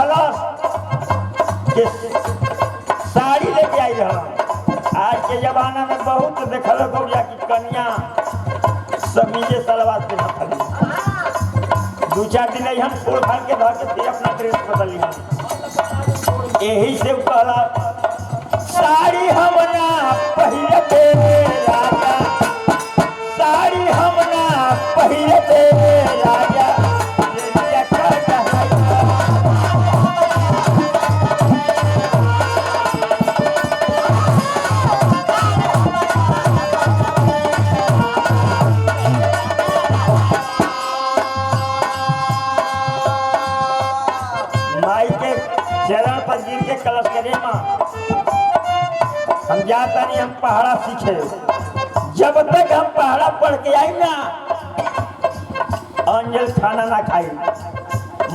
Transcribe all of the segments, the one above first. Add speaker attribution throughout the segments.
Speaker 1: कहला कि साड़ी लेके आई रहा। आज के जमाना में बहुत देखल गौरिया की कन्या समीजे सलवार पे रखली। दू चार दिन हम छोड़ फाड़ के धर के फिर अपना ड्रेस बदली हम। यही से कहला साड़ी हम ना पहले दे राजा, साड़ी हम ना पहले दे राजा। चरण पर गिर के कलश करे माँ हम जाता नहीं, हम पहाड़ा सीखे। जब तक हम पहाड़ा पढ़ के आई ना अंजल खाना ना खाई।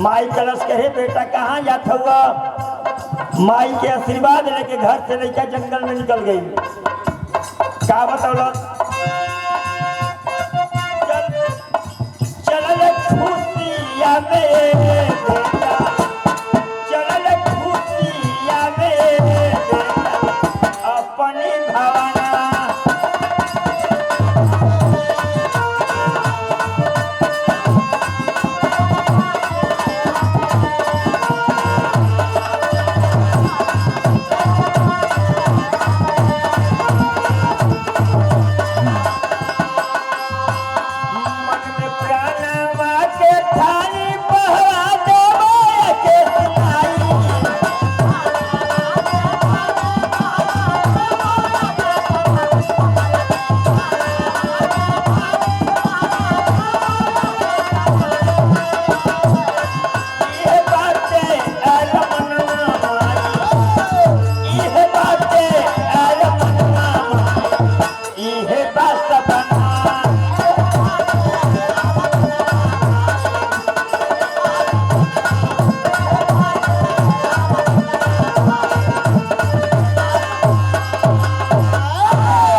Speaker 1: माई कलश कहे बेटा कहाँ जाता हुआ? माई के आशीर्वाद लेके घर से लेकर जंगल में निकल गई। क्या बतौल चल खुशियाँ में